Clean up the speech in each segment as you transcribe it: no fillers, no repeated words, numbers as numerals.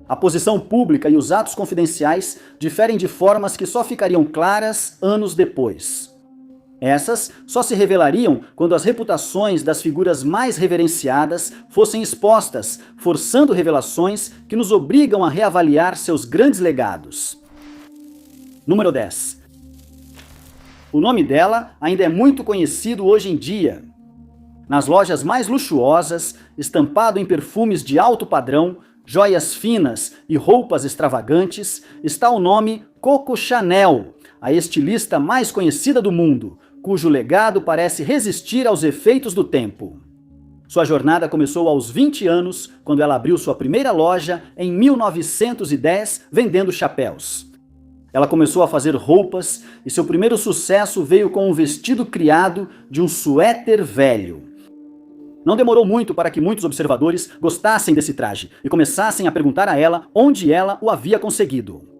A posição pública e os atos confidenciais diferem de formas que só ficariam claras anos depois. Essas só se revelariam quando as reputações das figuras mais reverenciadas fossem expostas, forçando revelações que nos obrigam a reavaliar seus grandes legados. Número 10. O nome dela ainda é muito conhecido hoje em dia. Nas lojas mais luxuosas, estampado em perfumes de alto padrão, joias finas e roupas extravagantes, está o nome Coco Chanel, a estilista mais conhecida do mundo, cujo legado parece resistir aos efeitos do tempo. Sua jornada começou aos 20 anos, quando ela abriu sua primeira loja em 1910, vendendo chapéus. Ela começou a fazer roupas e seu primeiro sucesso veio com um vestido criado de um suéter velho. Não demorou muito para que muitos observadores gostassem desse traje e começassem a perguntar a ela onde ela o havia conseguido.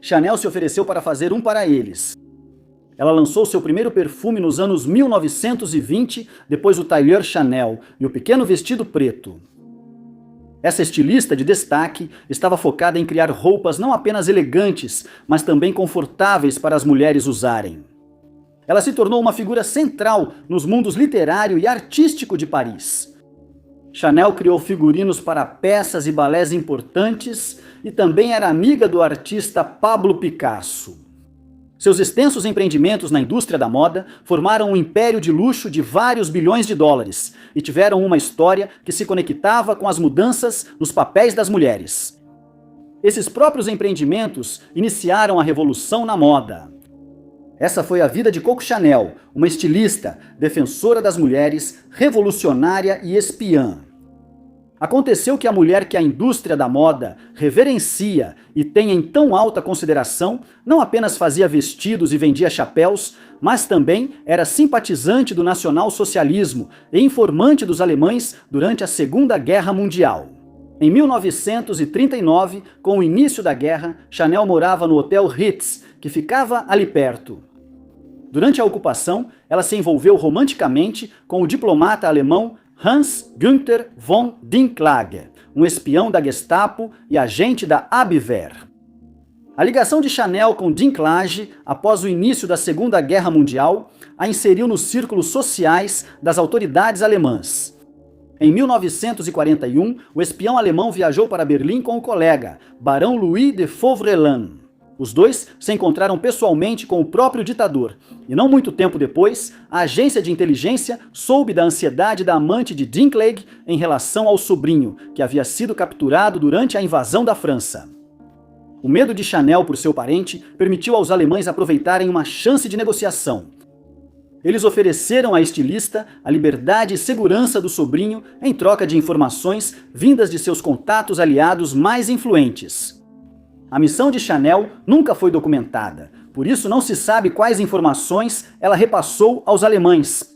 Chanel se ofereceu para fazer um para eles. Ela lançou seu primeiro perfume nos anos 1920, depois o Tailleur Chanel e o pequeno vestido preto. Essa estilista de destaque estava focada em criar roupas não apenas elegantes, mas também confortáveis para as mulheres usarem. Ela se tornou uma figura central nos mundos literário e artístico de Paris. Chanel criou figurinos para peças e balés importantes e também era amiga do artista Pablo Picasso. Seus extensos empreendimentos na indústria da moda formaram um império de luxo de vários bilhões de dólares e tiveram uma história que se conectava com as mudanças nos papéis das mulheres. Esses próprios empreendimentos iniciaram a revolução na moda. Essa foi a vida de Coco Chanel, uma estilista, defensora das mulheres, revolucionária e espiã. Aconteceu que a mulher que a indústria da moda reverencia e tem em tão alta consideração não apenas fazia vestidos e vendia chapéus, mas também era simpatizante do nacionalsocialismo e informante dos alemães durante a Segunda Guerra Mundial. Em 1939, com o início da guerra, Chanel morava no Hotel Ritz, que ficava ali perto. Durante a ocupação, ela se envolveu romanticamente com o diplomata alemão Hans Günther von Dinklage, um espião da Gestapo e agente da Abwehr. A ligação de Chanel com Dinklage, após o início da Segunda Guerra Mundial, a inseriu nos círculos sociais das autoridades alemãs. Em 1941, o espião alemão viajou para Berlim com o colega, Barão Louis de Fauvrelin. Os dois se encontraram pessoalmente com o próprio ditador, e não muito tempo depois, a agência de inteligência soube da ansiedade da amante de Dinklage em relação ao sobrinho, que havia sido capturado durante a invasão da França. O medo de Chanel por seu parente permitiu aos alemães aproveitarem uma chance de negociação. Eles ofereceram à estilista a liberdade e segurança do sobrinho em troca de informações vindas de seus contatos aliados mais influentes. A missão de Chanel nunca foi documentada, por isso não se sabe quais informações ela repassou aos alemães.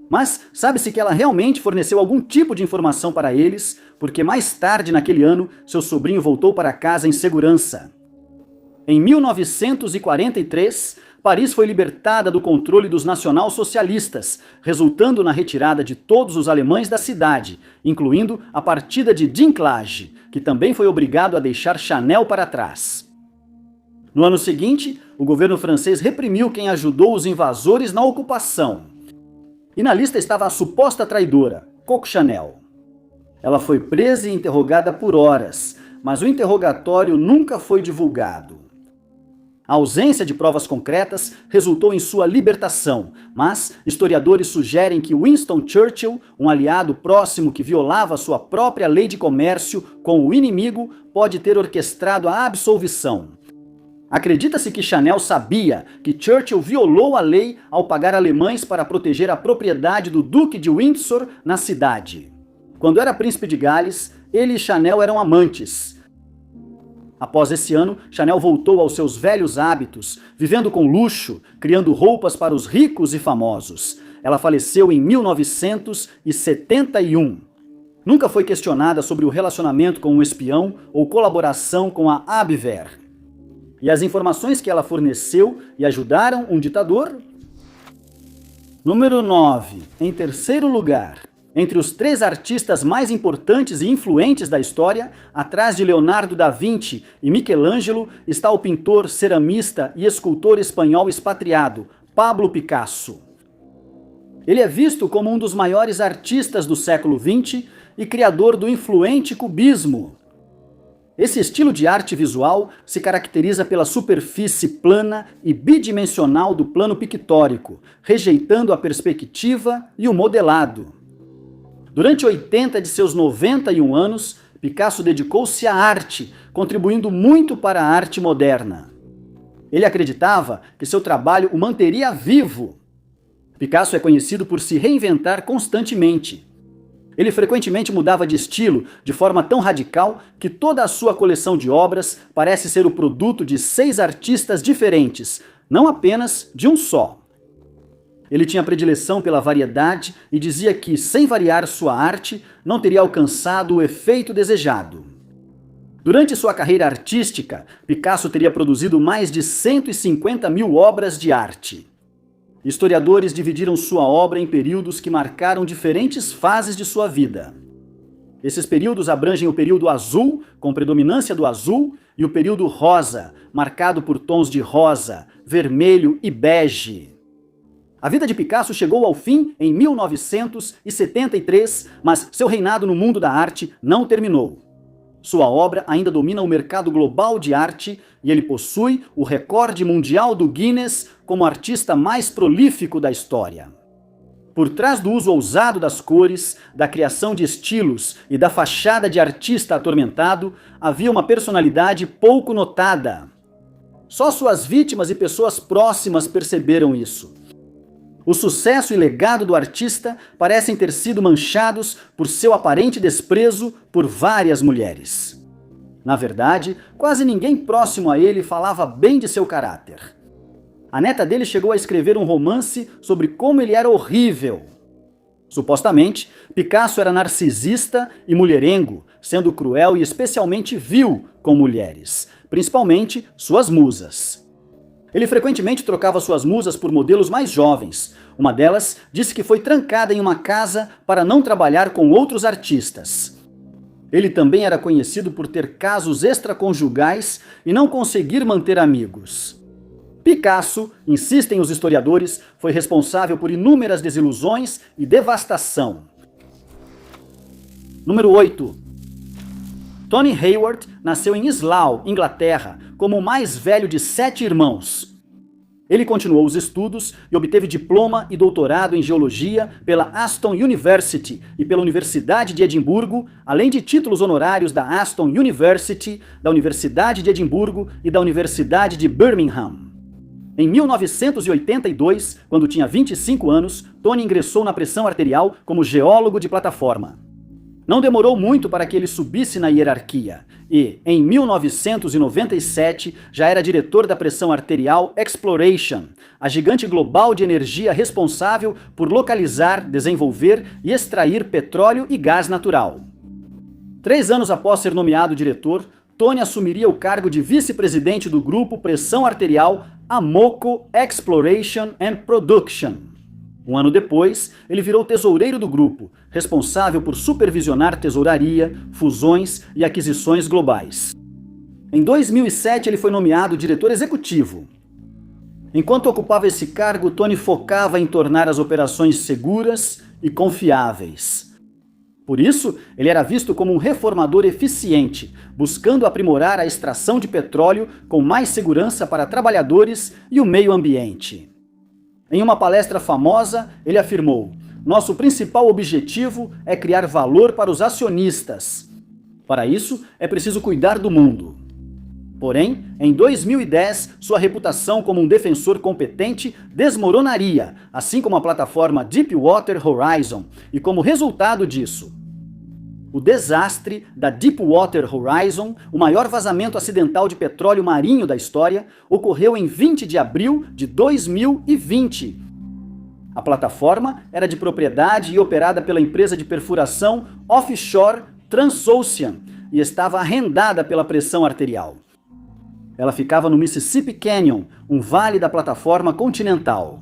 Mas sabe-se que ela realmente forneceu algum tipo de informação para eles, porque mais tarde naquele ano, seu sobrinho voltou para casa em segurança. Em 1943, Paris foi libertada do controle dos nacionalsocialistas, resultando na retirada de todos os alemães da cidade, incluindo a partida de Dinklage, que também foi obrigado a deixar Chanel para trás. No ano seguinte, o governo francês reprimiu quem ajudou os invasores na ocupação. E na lista estava a suposta traidora, Coco Chanel. Ela foi presa e interrogada por horas, mas o interrogatório nunca foi divulgado. A ausência de provas concretas resultou em sua libertação, mas historiadores sugerem que Winston Churchill, um aliado próximo que violava sua própria lei de comércio com o inimigo, pode ter orquestrado a absolvição. Acredita-se que Chanel sabia que Churchill violou a lei ao pagar alemães para proteger a propriedade do Duque de Windsor na cidade. Quando era príncipe de Gales, ele e Chanel eram amantes. Após esse ano, Chanel voltou aos seus velhos hábitos, vivendo com luxo, criando roupas para os ricos e famosos. Ela faleceu em 1971. Nunca foi questionada sobre o relacionamento com um espião ou colaboração com a Abwehr. E as informações que ela forneceu e ajudaram um ditador? Número 9. Em terceiro lugar. Entre os 3 artistas mais importantes e influentes da história, atrás de Leonardo da Vinci e Michelangelo, está o pintor, ceramista e escultor espanhol expatriado, Pablo Picasso. Ele é visto como um dos maiores artistas do século XX e criador do influente cubismo. Esse estilo de arte visual se caracteriza pela superfície plana e bidimensional do plano pictórico, rejeitando a perspectiva e o modelado. Durante 80 de seus 91 anos, Picasso dedicou-se à arte, contribuindo muito para a arte moderna. Ele acreditava que seu trabalho o manteria vivo. Picasso é conhecido por se reinventar constantemente. Ele frequentemente mudava de estilo de forma tão radical que toda a sua coleção de obras parece ser o produto de 6 artistas diferentes, não apenas de um só. Ele tinha predileção pela variedade e dizia que, sem variar sua arte, não teria alcançado o efeito desejado. Durante sua carreira artística, Picasso teria produzido mais de 150 mil obras de arte. Historiadores dividiram sua obra em períodos que marcaram diferentes fases de sua vida. Esses períodos abrangem o período azul, com predominância do azul, e o período rosa, marcado por tons de rosa, vermelho e bege. A vida de Picasso chegou ao fim em 1973, mas seu reinado no mundo da arte não terminou. Sua obra ainda domina o mercado global de arte e ele possui o recorde mundial do Guinness como artista mais prolífico da história. Por trás do uso ousado das cores, da criação de estilos e da fachada de artista atormentado, havia uma personalidade pouco notada. Só suas vítimas e pessoas próximas perceberam isso. O sucesso e legado do artista parecem ter sido manchados por seu aparente desprezo por várias mulheres. Na verdade, quase ninguém próximo a ele falava bem de seu caráter. A neta dele chegou a escrever um romance sobre como ele era horrível. Supostamente, Picasso era narcisista e mulherengo, sendo cruel e especialmente vil com mulheres, principalmente suas musas. Ele frequentemente trocava suas musas por modelos mais jovens. Uma delas disse que foi trancada em uma casa para não trabalhar com outros artistas. Ele também era conhecido por ter casos extraconjugais e não conseguir manter amigos. Picasso, insistem os historiadores, foi responsável por inúmeras desilusões e devastação. Número 8. Tony Hayward nasceu em Slough, Inglaterra, como o mais velho de 7 irmãos. Ele continuou os estudos e obteve diploma e doutorado em geologia pela Aston University e pela Universidade de Edimburgo, além de títulos honorários da Aston University, da Universidade de Edimburgo e da Universidade de Birmingham. Em 1982, quando tinha 25 anos, Tony ingressou na pressão arterial como geólogo de plataforma. Não demorou muito para que ele subisse na hierarquia e, em 1997, já era diretor da pressão arterial Exploration, a gigante global de energia responsável por localizar, desenvolver e extrair petróleo e gás natural. 3 anos após ser nomeado diretor, Tony assumiria o cargo de vice-presidente do grupo Pressão Arterial Amoco Exploration and Production. Um ano depois, ele virou tesoureiro do grupo, responsável por supervisionar tesouraria, fusões e aquisições globais. Em 2007, ele foi nomeado diretor executivo. Enquanto ocupava esse cargo, Tony focava em tornar as operações seguras e confiáveis. Por isso, ele era visto como um reformador eficiente, buscando aprimorar a extração de petróleo com mais segurança para trabalhadores e o meio ambiente. Em uma palestra famosa, ele afirmou: "Nosso principal objetivo é criar valor para os acionistas. Para isso, é preciso cuidar do mundo." Porém, em 2010, sua reputação como um defensor competente desmoronaria, assim como a plataforma Deepwater Horizon, e como resultado disso, o desastre da Deepwater Horizon, o maior vazamento acidental de petróleo marinho da história, ocorreu em 20 de abril de 2020. A plataforma era de propriedade e operada pela empresa de perfuração offshore Transocean e estava arrendada pela pressão arterial. Ela ficava no Mississippi Canyon, um vale da plataforma continental.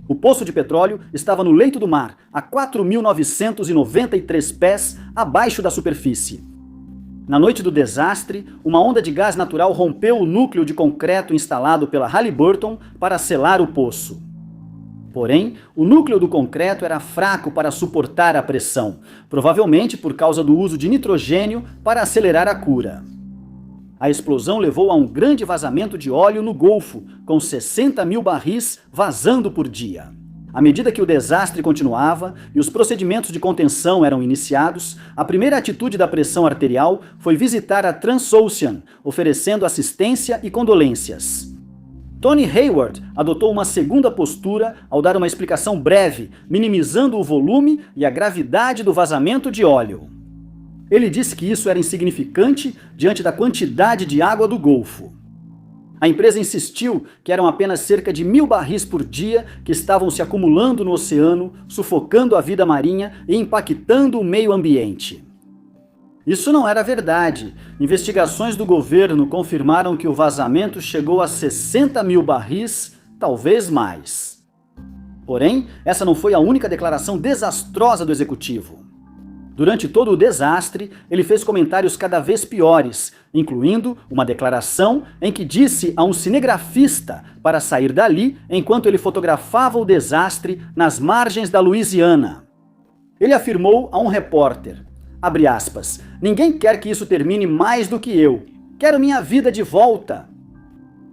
O poço de petróleo estava no leito do mar, a 4.993 pés abaixo da superfície. Na noite do desastre, uma onda de gás natural rompeu o núcleo de concreto instalado pela Halliburton para selar o poço. Porém, o núcleo do concreto era fraco para suportar a pressão, provavelmente por causa do uso de nitrogênio para acelerar a cura. A explosão levou a um grande vazamento de óleo no Golfo, com 60 mil barris vazando por dia. À medida que o desastre continuava e os procedimentos de contenção eram iniciados, a primeira atitude da pressão arterial foi visitar a Transocean, oferecendo assistência e condolências. Tony Hayward adotou uma segunda postura ao dar uma explicação breve, minimizando o volume e a gravidade do vazamento de óleo. Ele disse que isso era insignificante diante da quantidade de água do Golfo. A empresa insistiu que eram apenas cerca de 1.000 barris por dia que estavam se acumulando no oceano, sufocando a vida marinha e impactando o meio ambiente. Isso não era verdade. Investigações do governo confirmaram que o vazamento chegou a 60 mil barris, talvez mais. Porém, essa não foi a única declaração desastrosa do executivo. Durante todo o desastre, ele fez comentários cada vez piores, incluindo uma declaração em que disse a um cinegrafista para sair dali enquanto ele fotografava o desastre nas margens da Louisiana. Ele afirmou a um repórter, abre aspas, ninguém quer que isso termine mais do que eu. Quero minha vida de volta.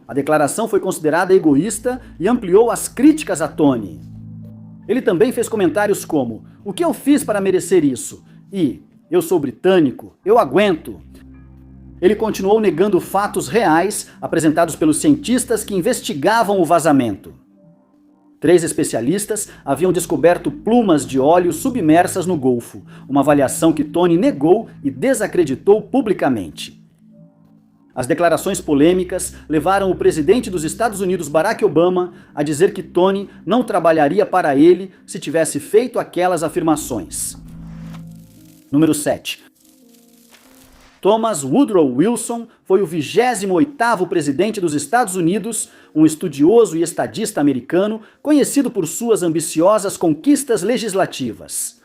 A declaração foi considerada egoísta e ampliou as críticas a Tony. Ele também fez comentários como, o que eu fiz para merecer isso? E, eu sou britânico, eu aguento. Ele continuou negando fatos reais apresentados pelos cientistas que investigavam o vazamento. 3 especialistas haviam descoberto plumas de óleo submersas no Golfo, uma avaliação que Tony negou e desacreditou publicamente. As declarações polêmicas levaram o presidente dos Estados Unidos, Barack Obama, a dizer que Tony não trabalharia para ele se tivesse feito aquelas afirmações. Número 7. Thomas Woodrow Wilson foi o 28º presidente dos Estados Unidos, um estudioso e estadista americano conhecido por suas ambiciosas conquistas legislativas.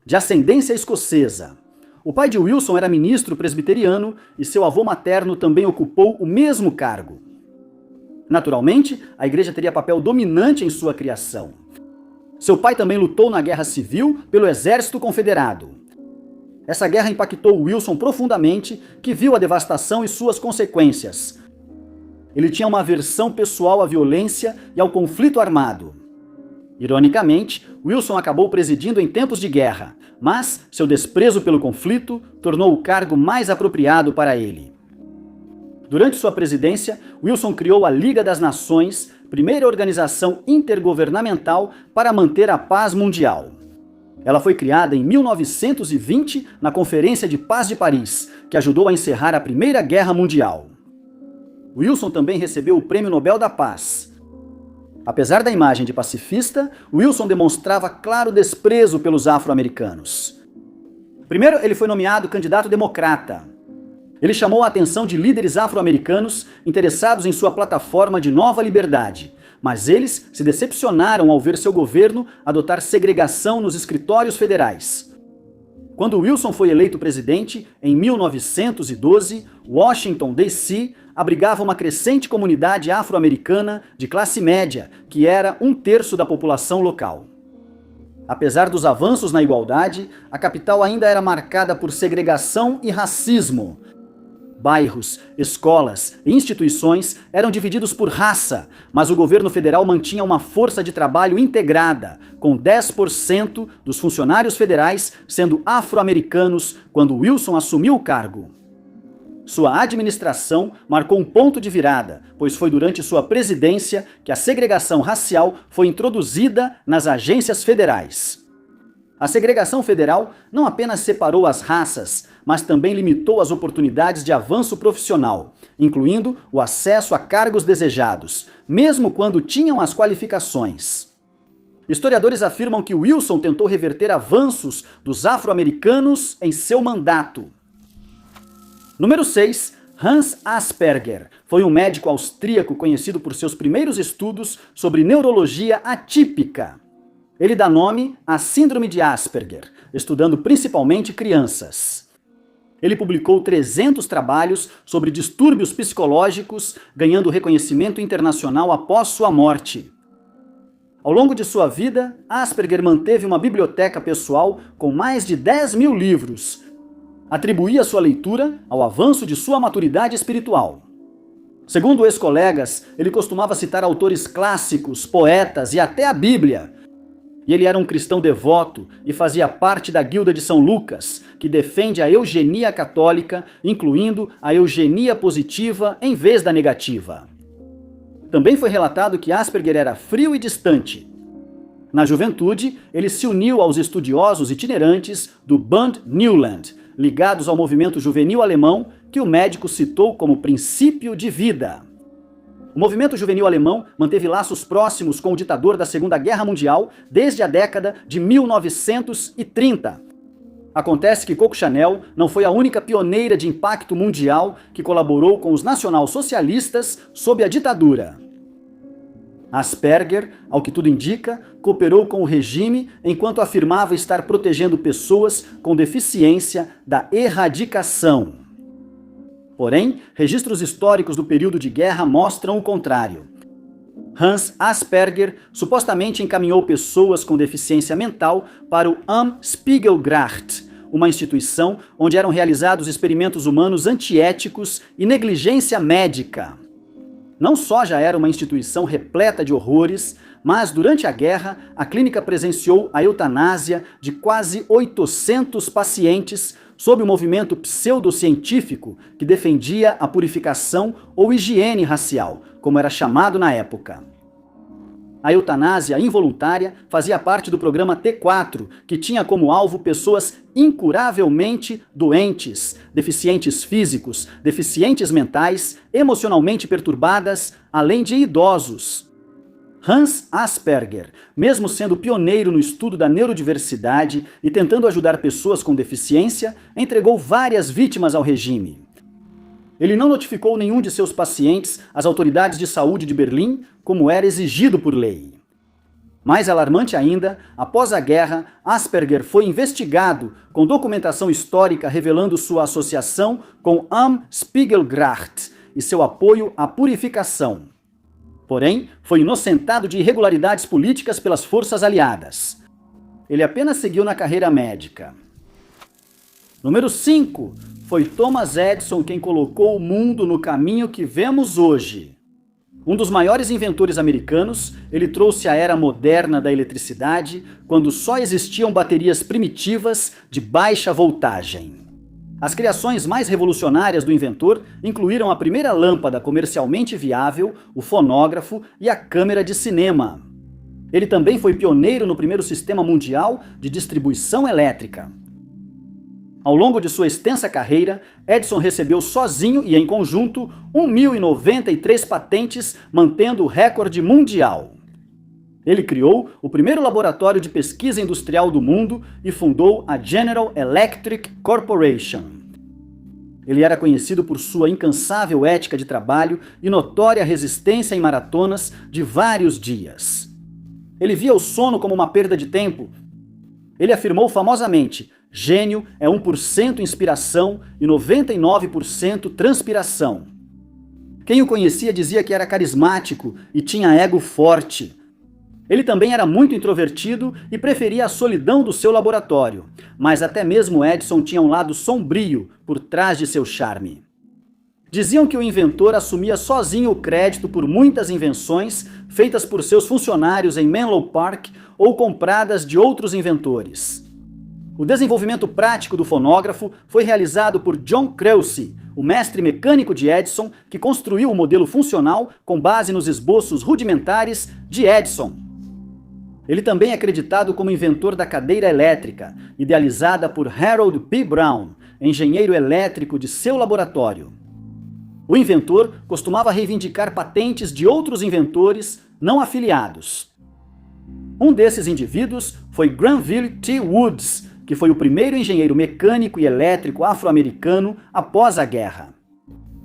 De ascendência escocesa, o pai de Wilson era ministro presbiteriano e seu avô materno também ocupou o mesmo cargo. Naturalmente, a igreja teria papel dominante em sua criação. Seu pai também lutou na Guerra Civil pelo Exército Confederado. Essa guerra impactou Wilson profundamente, que viu a devastação e suas consequências. Ele tinha uma aversão pessoal à violência e ao conflito armado. Ironicamente, Wilson acabou presidindo em tempos de guerra, mas seu desprezo pelo conflito tornou o cargo mais apropriado para ele. Durante sua presidência, Wilson criou a Liga das Nações, primeira organização intergovernamental para manter a paz mundial. Ela foi criada em 1920 na Conferência de Paz de Paris, que ajudou a encerrar a Primeira Guerra Mundial. Wilson também recebeu o Prêmio Nobel da Paz. Apesar da imagem de pacifista, Wilson demonstrava claro desprezo pelos afro-americanos. Primeiro, ele foi nomeado candidato democrata. Ele chamou a atenção de líderes afro-americanos interessados em sua plataforma de nova liberdade, mas eles se decepcionaram ao ver seu governo adotar segregação nos escritórios federais. Quando Wilson foi eleito presidente, em 1912, Washington, D.C., abrigava uma crescente comunidade afro-americana de classe média, que era 1/3 da população local. Apesar dos avanços na igualdade, a capital ainda era marcada por segregação e racismo. Bairros, escolas e instituições eram divididos por raça, mas o governo federal mantinha uma força de trabalho integrada, com 10% dos funcionários federais sendo afro-americanos quando Wilson assumiu o cargo. Sua administração marcou um ponto de virada, pois foi durante sua presidência que a segregação racial foi introduzida nas agências federais. A segregação federal não apenas separou as raças, mas também limitou as oportunidades de avanço profissional, incluindo o acesso a cargos desejados, mesmo quando tinham as qualificações. Historiadores afirmam que Wilson tentou reverter avanços dos afro-americanos em seu mandato. Número 6. Hans Asperger foi um médico austríaco conhecido por seus primeiros estudos sobre neurologia atípica. Ele dá nome à Síndrome de Asperger, estudando principalmente crianças. Ele publicou 300 trabalhos sobre distúrbios psicológicos, ganhando reconhecimento internacional após sua morte. Ao longo de sua vida, Asperger manteve uma biblioteca pessoal com mais de 10.000 livros. Atribuía sua leitura ao avanço de sua maturidade espiritual. Segundo ex-colegas, ele costumava citar autores clássicos, poetas e até a Bíblia. E ele era um cristão devoto e fazia parte da Guilda de São Lucas, que defende a eugenia católica, incluindo a eugenia positiva em vez da negativa. Também foi relatado que Asperger era frio e distante. Na juventude, ele se uniu aos estudiosos itinerantes do Bund Neuland, ligados ao movimento juvenil alemão que o médico citou como princípio de vida. O movimento juvenil alemão manteve laços próximos com o ditador da Segunda Guerra Mundial desde a década de 1930. Acontece que Coco Chanel não foi a única pioneira de impacto mundial que colaborou com os nacionalsocialistas sob a ditadura. Asperger, ao que tudo indica, cooperou com o regime enquanto afirmava estar protegendo pessoas com deficiência da erradicação. Porém, registros históricos do período de guerra mostram o contrário. Hans Asperger supostamente encaminhou pessoas com deficiência mental para o Am Spiegelgracht, uma instituição onde eram realizados experimentos humanos antiéticos e negligência médica. Não só já era uma instituição repleta de horrores, mas durante a guerra a clínica presenciou a eutanásia de quase 800 pacientes sob o movimento pseudocientífico que defendia a purificação ou higiene racial, como era chamado na época. A eutanásia involuntária fazia parte do programa T4, que tinha como alvo pessoas incuravelmente doentes, deficientes físicos, deficientes mentais, emocionalmente perturbadas, além de idosos. Hans Asperger, mesmo sendo pioneiro no estudo da neurodiversidade e tentando ajudar pessoas com deficiência, entregou várias vítimas ao regime. Ele não notificou nenhum de seus pacientes às autoridades de saúde de Berlim, como era exigido por lei. Mais alarmante ainda, após a guerra, Asperger foi investigado com documentação histórica revelando sua associação com Am Spiegelgracht e seu apoio à purificação. Porém, foi inocentado de irregularidades políticas pelas forças aliadas. Ele apenas seguiu na carreira médica. Número 5. Foi Thomas Edison quem colocou o mundo no caminho que vemos hoje. Um dos maiores inventores americanos, ele trouxe a era moderna da eletricidade quando só existiam baterias primitivas de baixa voltagem. As criações mais revolucionárias do inventor incluíram a primeira lâmpada comercialmente viável, o fonógrafo e a câmera de cinema. Ele também foi pioneiro no primeiro sistema mundial de distribuição elétrica. Ao longo de sua extensa carreira, Edison recebeu sozinho e em conjunto 1.093 patentes, mantendo o recorde mundial. Ele criou o primeiro laboratório de pesquisa industrial do mundo e fundou a General Electric Corporation. Ele era conhecido por sua incansável ética de trabalho e notória resistência em maratonas de vários dias. Ele via o sono como uma perda de tempo. Ele afirmou famosamente: gênio é 1% inspiração e 99% transpiração. Quem o conhecia dizia que era carismático e tinha ego forte. Ele também era muito introvertido e preferia a solidão do seu laboratório, mas até mesmo Edison tinha um lado sombrio por trás de seu charme. Diziam que o inventor assumia sozinho o crédito por muitas invenções feitas por seus funcionários em Menlo Park ou compradas de outros inventores. O desenvolvimento prático do fonógrafo foi realizado por John Krause, o mestre mecânico de Edison, que construiu o modelo funcional com base nos esboços rudimentares de Edison. Ele também é acreditado como inventor da cadeira elétrica, idealizada por Harold P. Brown, engenheiro elétrico de seu laboratório. O inventor costumava reivindicar patentes de outros inventores não afiliados. Um desses indivíduos foi Granville T. Woods, que foi o primeiro engenheiro mecânico e elétrico afro-americano após a guerra.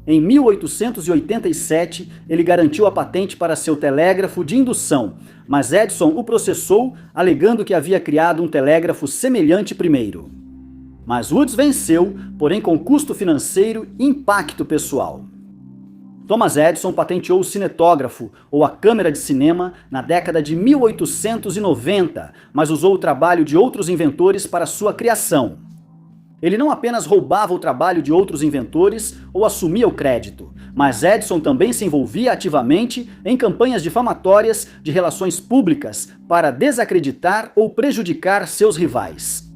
Em 1887, ele garantiu a patente para seu telégrafo de indução, mas Edison o processou, alegando que havia criado um telégrafo semelhante primeiro. Mas Woods venceu, porém com custo financeiro e impacto pessoal. Thomas Edison patenteou o cinetógrafo, ou a câmera de cinema, na década de 1890, mas usou o trabalho de outros inventores para sua criação. Ele não apenas roubava o trabalho de outros inventores ou assumia o crédito, mas Edison também se envolvia ativamente em campanhas difamatórias de relações públicas para desacreditar ou prejudicar seus rivais.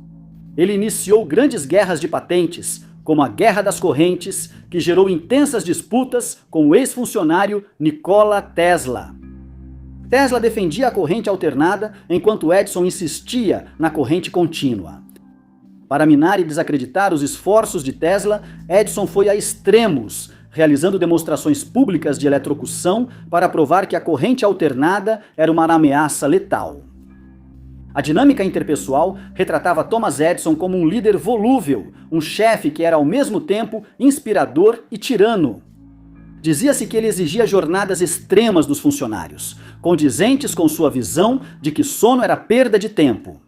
Ele iniciou grandes guerras de patentes, como a Guerra das Correntes, que gerou intensas disputas com o ex-funcionário Nikola Tesla. Tesla defendia a corrente alternada, enquanto Edison insistia na corrente contínua. Para minar e desacreditar os esforços de Tesla, Edison foi a extremos, realizando demonstrações públicas de eletrocução para provar que a corrente alternada era uma ameaça letal. A dinâmica interpessoal retratava Thomas Edison como um líder volúvel, um chefe que era ao mesmo tempo inspirador e tirano. Dizia-se que ele exigia jornadas extremas dos funcionários, condizentes com sua visão de que sono era perda de tempo.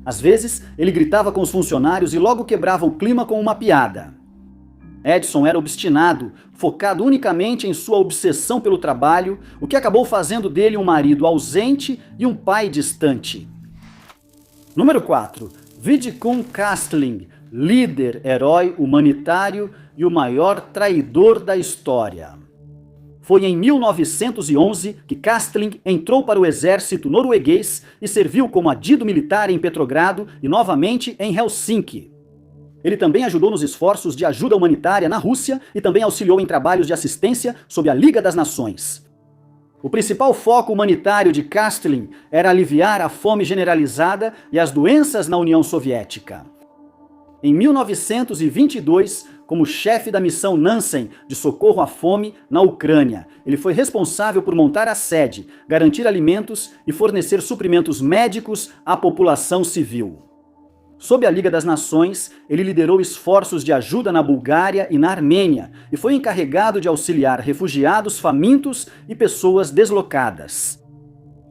Às vezes, ele gritava com os funcionários e logo quebrava o clima com uma piada. Edison era obstinado, focado unicamente em sua obsessão pelo trabalho, o que acabou fazendo dele um marido ausente e um pai distante. Número 4. Vidkun Quisling, líder, herói, humanitário e o maior traidor da história. Foi em 1911 que Quisling entrou para o exército norueguês e serviu como adido militar em Petrogrado e novamente em Helsinki. Ele também ajudou nos esforços de ajuda humanitária na Rússia e também auxiliou em trabalhos de assistência sob a Liga das Nações. O principal foco humanitário de Quisling era aliviar a fome generalizada e as doenças na União Soviética. Em 1922, como chefe da missão Nansen de socorro à fome na Ucrânia, ele foi responsável por montar a sede, garantir alimentos e fornecer suprimentos médicos à população civil. Sob a Liga das Nações, ele liderou esforços de ajuda na Bulgária e na Armênia e foi encarregado de auxiliar refugiados famintos e pessoas deslocadas.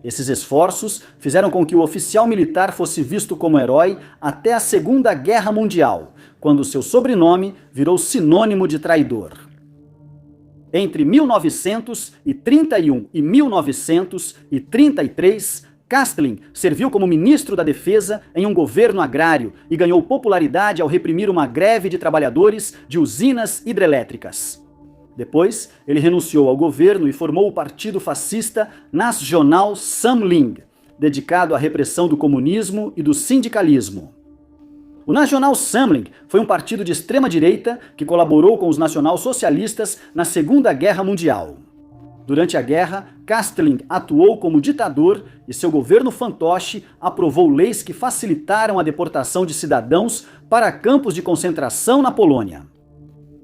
Esses esforços fizeram com que o oficial militar fosse visto como herói até a Segunda Guerra Mundial, quando seu sobrenome virou sinônimo de traidor. Entre 1931 e 1933, Quisling serviu como ministro da Defesa em um governo agrário e ganhou popularidade ao reprimir uma greve de trabalhadores de usinas hidrelétricas. Depois, ele renunciou ao governo e formou o partido fascista Nacional Samling, dedicado à repressão do comunismo e do sindicalismo. O Nacional Samling foi um partido de extrema-direita que colaborou com os nacional-socialistas na Segunda Guerra Mundial. Durante a guerra, Quisling atuou como ditador e seu governo fantoche aprovou leis que facilitaram a deportação de cidadãos para campos de concentração na Polônia.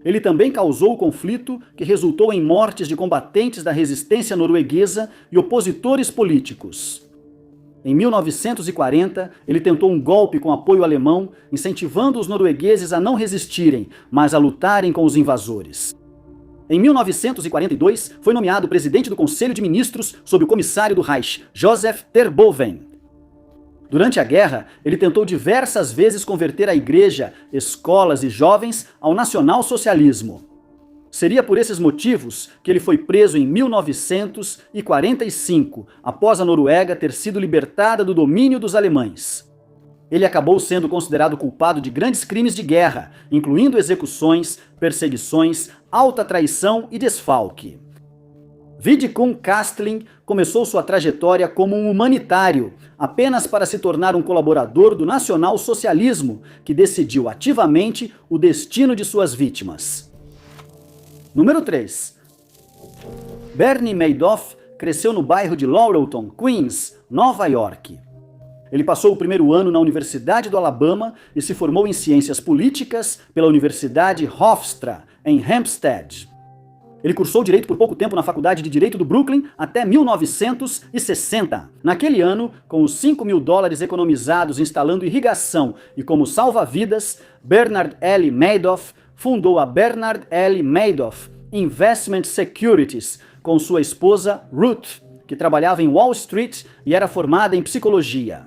Ele também causou o conflito que resultou em mortes de combatentes da resistência norueguesa e opositores políticos. Em 1940, ele tentou um golpe com apoio alemão, incentivando os noruegueses a não resistirem, mas a lutarem com os invasores. Em 1942, foi nomeado presidente do Conselho de Ministros sob o comissário do Reich, Joseph Terboven. Durante a guerra, ele tentou diversas vezes converter a igreja, escolas e jovens ao nacionalsocialismo. Seria por esses motivos que ele foi preso em 1945, após a Noruega ter sido libertada do domínio dos alemães. Ele acabou sendo considerado culpado de grandes crimes de guerra, incluindo execuções, perseguições, alta traição e desfalque. Vidkun Quisling começou sua trajetória como um humanitário, apenas para se tornar um colaborador do nacionalsocialismo, que decidiu ativamente o destino de suas vítimas. Número 3. Bernie Madoff cresceu no bairro de Laurelton, Queens, Nova York. Ele passou o primeiro ano na Universidade do Alabama e se formou em Ciências Políticas pela Universidade Hofstra, em Hempstead. Ele cursou Direito por pouco tempo na Faculdade de Direito do Brooklyn até 1960. Naquele ano, com os $5.000 economizados instalando irrigação e como salva-vidas, Bernard L. Madoff fundou a Bernard L. Madoff Investment Securities com sua esposa Ruth, que trabalhava em Wall Street e era formada em psicologia.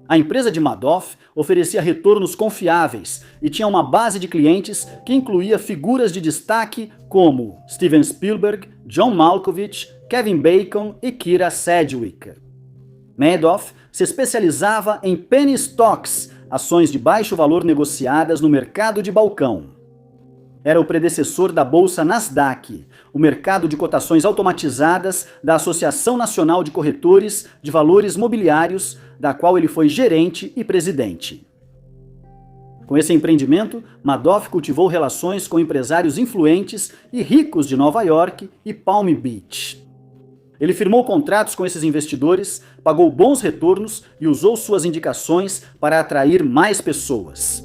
A empresa de Madoff oferecia retornos confiáveis e tinha uma base de clientes que incluía figuras de destaque como Steven Spielberg, John Malkovich, Kevin Bacon e Kyra Sedgwick. Madoff se especializava em penny stocks, ações de baixo valor negociadas no mercado de balcão. Era o predecessor da Bolsa Nasdaq, o mercado de cotações automatizadas da Associação Nacional de Corretores de Valores Mobiliários, da qual ele foi gerente e presidente. Com esse empreendimento, Madoff cultivou relações com empresários influentes e ricos de Nova York e Palm Beach. Ele firmou contratos com esses investidores, pagou bons retornos e usou suas indicações para atrair mais pessoas.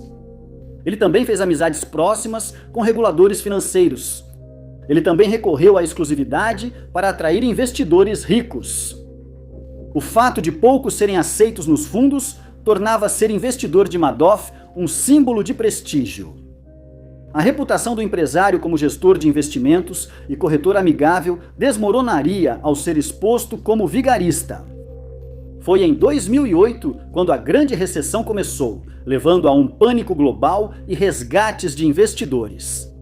Ele também fez amizades próximas com reguladores financeiros. Ele também recorreu à exclusividade para atrair investidores ricos. O fato de poucos serem aceitos nos fundos tornava ser investidor de Madoff um símbolo de prestígio. A reputação do empresário como gestor de investimentos e corretor amigável desmoronaria ao ser exposto como vigarista. Foi em 2008 quando a grande recessão começou, levando a um pânico global e resgates de investidores.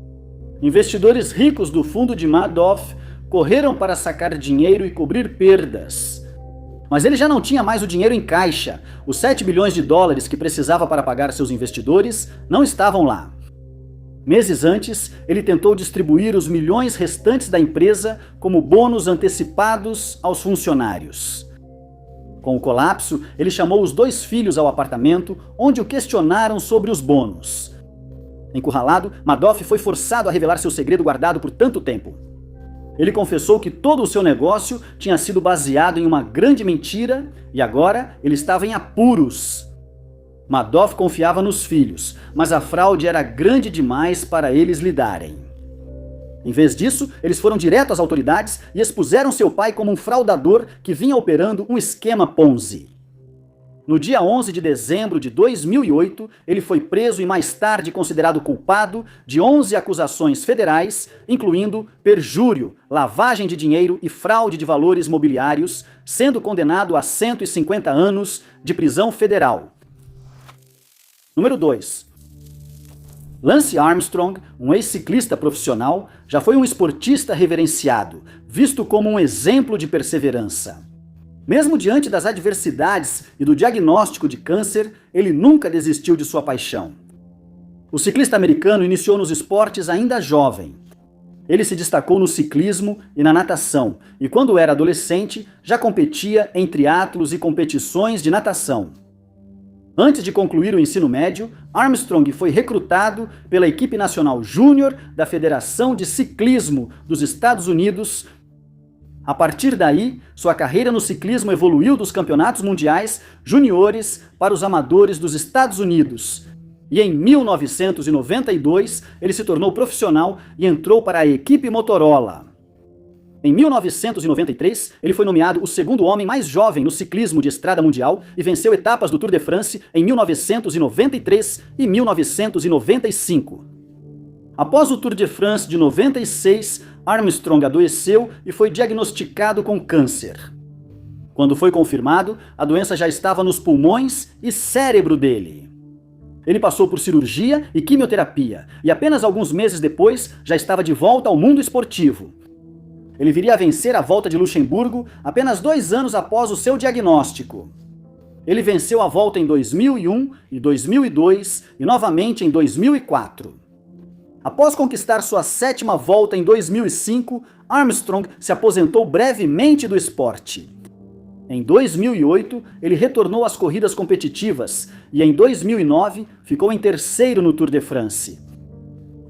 Investidores ricos do fundo de Madoff correram para sacar dinheiro e cobrir perdas. Mas ele já não tinha mais o dinheiro em caixa. Os 7 bilhões de dólares que precisava para pagar seus investidores não estavam lá. Meses antes, ele tentou distribuir os milhões restantes da empresa como bônus antecipados aos funcionários. Com o colapso, ele chamou os 2 filhos ao apartamento, onde o questionaram sobre os bônus. Encurralado, Madoff foi forçado a revelar seu segredo guardado por tanto tempo. Ele confessou que todo o seu negócio tinha sido baseado em uma grande mentira e agora ele estava em apuros. Madoff confiava nos filhos, mas a fraude era grande demais para eles lidarem. Em vez disso, eles foram direto às autoridades e expuseram seu pai como um fraudador que vinha operando um esquema Ponzi. No dia 11 de dezembro de 2008, ele foi preso e mais tarde considerado culpado de 11 acusações federais, incluindo perjúrio, lavagem de dinheiro e fraude de valores mobiliários, sendo condenado a 150 anos de prisão federal. Número 2. Lance Armstrong, um ex-ciclista profissional, já foi um esportista reverenciado, visto como um exemplo de perseverança. Mesmo diante das adversidades e do diagnóstico de câncer, ele nunca desistiu de sua paixão. O ciclista americano iniciou nos esportes ainda jovem. Ele se destacou no ciclismo e na natação, e quando era adolescente, já competia em triatlos e competições de natação. Antes de concluir o ensino médio, Armstrong foi recrutado pela equipe nacional júnior da Federação de Ciclismo dos Estados Unidos. A partir daí, sua carreira no ciclismo evoluiu dos campeonatos mundiais juniores para os amadores dos Estados Unidos. E em 1992, ele se tornou profissional e entrou para a equipe Motorola. Em 1993, ele foi nomeado o segundo homem mais jovem no ciclismo de estrada mundial e venceu etapas do Tour de France em 1993 e 1995. Após o Tour de France de 96, Armstrong adoeceu e foi diagnosticado com câncer. Quando foi confirmado, a doença já estava nos pulmões e cérebro dele. Ele passou por cirurgia e quimioterapia e apenas alguns meses depois já estava de volta ao mundo esportivo. Ele viria a vencer a Volta de Luxemburgo apenas 2 anos após o seu diagnóstico. Ele venceu a volta em 2001 e 2002 e novamente em 2004. Após conquistar sua 7ª volta em 2005, Armstrong se aposentou brevemente do esporte. Em 2008, ele retornou às corridas competitivas e em 2009 ficou em terceiro no Tour de France.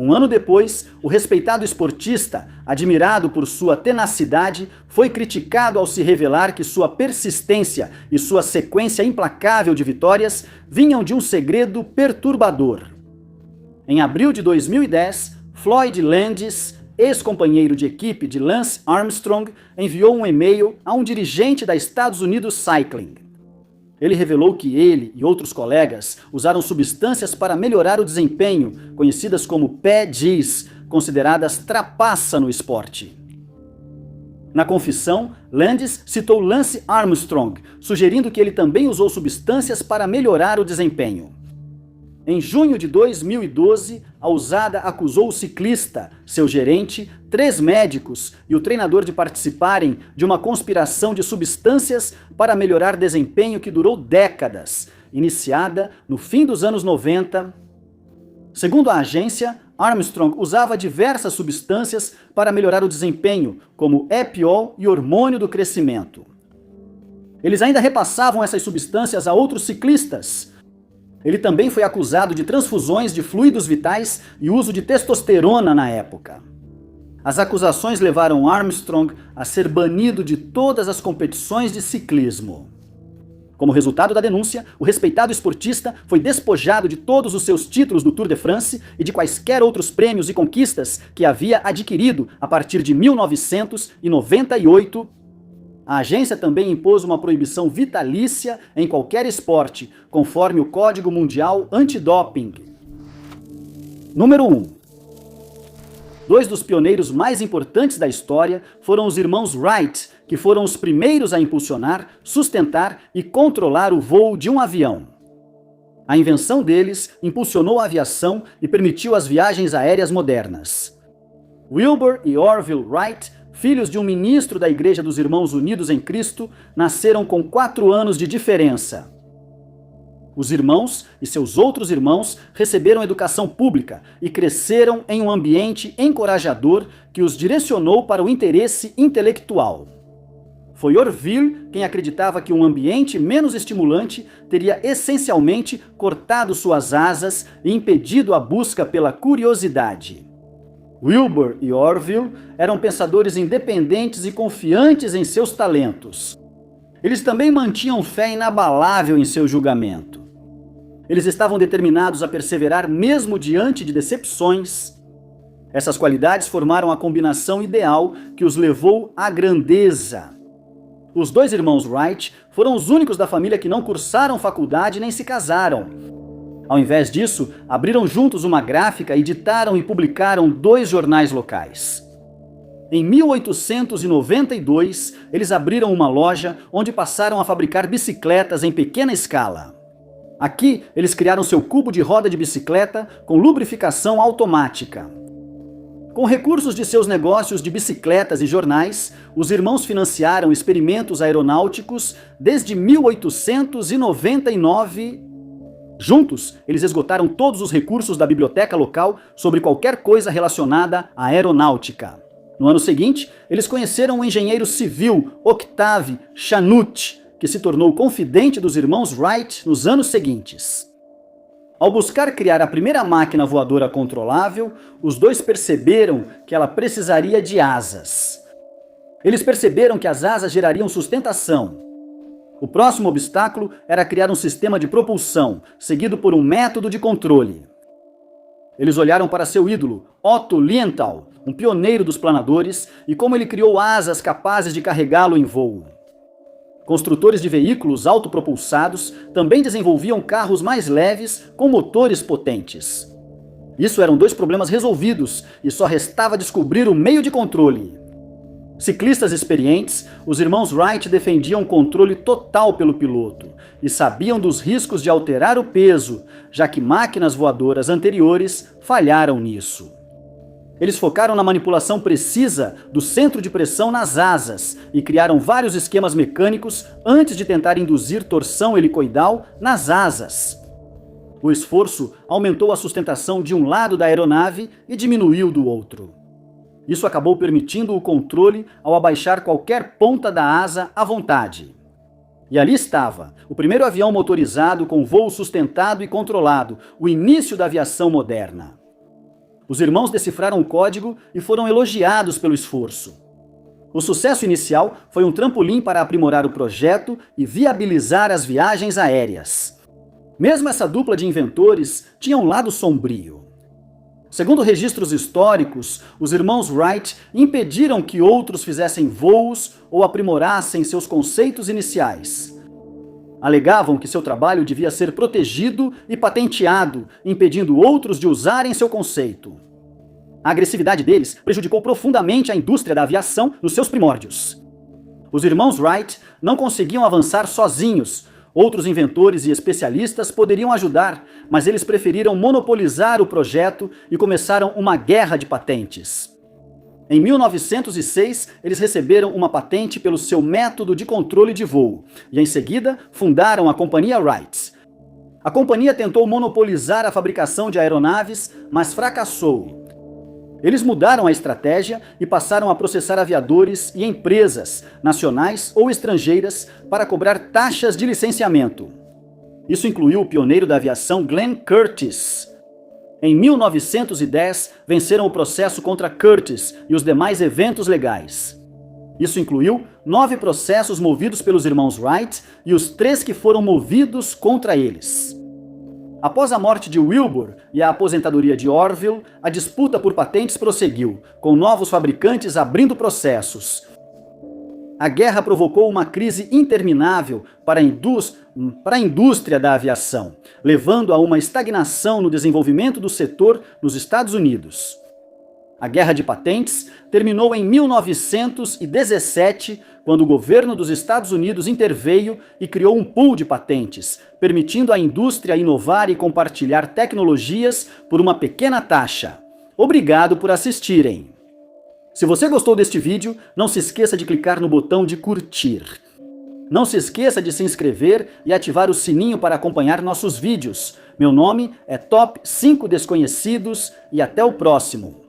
Um ano depois, o respeitado esportista, admirado por sua tenacidade, foi criticado ao se revelar que sua persistência e sua sequência implacável de vitórias vinham de um segredo perturbador. Em abril de 2010, Floyd Landis, ex-companheiro de equipe de Lance Armstrong, enviou um e-mail a um dirigente da Estados Unidos Cycling. Ele revelou que ele e outros colegas usaram substâncias para melhorar o desempenho, conhecidas como PEDs, consideradas trapaça no esporte. Na confissão, Landis citou Lance Armstrong, sugerindo que ele também usou substâncias para melhorar o desempenho. Em junho de 2012, a USADA acusou o ciclista, seu gerente, 3 médicos e o treinador de participarem de uma conspiração de substâncias para melhorar desempenho que durou décadas, iniciada no fim dos anos 90. Segundo a agência, Armstrong usava diversas substâncias para melhorar o desempenho, como epiol e hormônio do crescimento. Eles ainda repassavam essas substâncias a outros ciclistas. Ele também foi acusado de transfusões de fluidos vitais e uso de testosterona na época. As acusações levaram Armstrong a ser banido de todas as competições de ciclismo. Como resultado da denúncia, o respeitado esportista foi despojado de todos os seus títulos do Tour de France e de quaisquer outros prêmios e conquistas que havia adquirido a partir de 1998. A agência também impôs uma proibição vitalícia em qualquer esporte, conforme o Código Mundial Antidoping. Número 1. 2 dos pioneiros mais importantes da história foram os irmãos Wright, que foram os primeiros a impulsionar, sustentar e controlar o voo de um avião. A invenção deles impulsionou a aviação e permitiu as viagens aéreas modernas. Wilbur e Orville Wright, filhos de um ministro da Igreja dos Irmãos Unidos em Cristo, nasceram com 4 anos de diferença. Os irmãos e seus outros irmãos receberam educação pública e cresceram em um ambiente encorajador que os direcionou para o interesse intelectual. Foi Orville quem acreditava que um ambiente menos estimulante teria essencialmente cortado suas asas e impedido a busca pela curiosidade. Wilbur e Orville eram pensadores independentes e confiantes em seus talentos. Eles também mantinham fé inabalável em seu julgamento. Eles estavam determinados a perseverar mesmo diante de decepções. Essas qualidades formaram a combinação ideal que os levou à grandeza. Os 2 irmãos Wright foram os únicos da família que não cursaram faculdade nem se casaram. Ao invés disso, abriram juntos uma gráfica, editaram e publicaram 2 jornais locais. Em 1892, eles abriram uma loja onde passaram a fabricar bicicletas em pequena escala. Aqui, eles criaram seu cubo de roda de bicicleta com lubrificação automática. Com recursos de seus negócios de bicicletas e jornais, os irmãos financiaram experimentos aeronáuticos desde 1899. Juntos, eles esgotaram todos os recursos da biblioteca local sobre qualquer coisa relacionada à aeronáutica. No ano seguinte, eles conheceram o engenheiro civil Octave Chanute, que se tornou confidente dos irmãos Wright nos anos seguintes. Ao buscar criar a primeira máquina voadora controlável, os 2 perceberam que ela precisaria de asas. Eles perceberam que as asas gerariam sustentação. O próximo obstáculo era criar um sistema de propulsão, seguido por um método de controle. Eles olharam para seu ídolo, Otto Lienthal, um pioneiro dos planadores, e como ele criou asas capazes de carregá-lo em voo. Construtores de veículos autopropulsados também desenvolviam carros mais leves com motores potentes. Isso eram 2 problemas resolvidos e só restava descobrir o meio de controle. Ciclistas experientes, os irmãos Wright defendiam controle total pelo piloto e sabiam dos riscos de alterar o peso, já que máquinas voadoras anteriores falharam nisso. Eles focaram na manipulação precisa do centro de pressão nas asas e criaram vários esquemas mecânicos antes de tentar induzir torção helicoidal nas asas. O esforço aumentou a sustentação de um lado da aeronave e diminuiu do outro. Isso acabou permitindo o controle ao abaixar qualquer ponta da asa à vontade. E ali estava, o primeiro avião motorizado com voo sustentado e controlado, o início da aviação moderna. Os irmãos decifraram o código e foram elogiados pelo esforço. O sucesso inicial foi um trampolim para aprimorar o projeto e viabilizar as viagens aéreas. Mesmo essa dupla de inventores tinha um lado sombrio. Segundo registros históricos, os irmãos Wright impediram que outros fizessem voos ou aprimorassem seus conceitos iniciais. Alegavam que seu trabalho devia ser protegido e patenteado, impedindo outros de usarem seu conceito. A agressividade deles prejudicou profundamente a indústria da aviação nos seus primórdios. Os irmãos Wright não conseguiam avançar sozinhos. Outros inventores e especialistas poderiam ajudar, mas eles preferiram monopolizar o projeto e começaram uma guerra de patentes. Em 1906, eles receberam uma patente pelo seu método de controle de voo, e em seguida fundaram a Companhia Wright. A companhia tentou monopolizar a fabricação de aeronaves, mas fracassou. Eles mudaram a estratégia e passaram a processar aviadores e empresas, nacionais ou estrangeiras, para cobrar taxas de licenciamento. Isso incluiu o pioneiro da aviação Glenn Curtiss. Em 1910, venceram o processo contra Curtiss e os demais eventos legais. Isso incluiu 9 processos movidos pelos irmãos Wright e os 3 que foram movidos contra eles. Após a morte de Wilbur e a aposentadoria de Orville, a disputa por patentes prosseguiu, com novos fabricantes abrindo processos. A guerra provocou uma crise interminável para a indústria da aviação, levando a uma estagnação no desenvolvimento do setor nos Estados Unidos. A Guerra de Patentes terminou em 1917, quando o governo dos Estados Unidos interveio e criou um pool de patentes, permitindo à indústria inovar e compartilhar tecnologias por uma pequena taxa. Obrigado por assistirem! Se você gostou deste vídeo, não se esqueça de clicar no botão de curtir. Não se esqueça de se inscrever e ativar o sininho para acompanhar nossos vídeos. Meu nome é Top 5 Desconhecidos e até o próximo!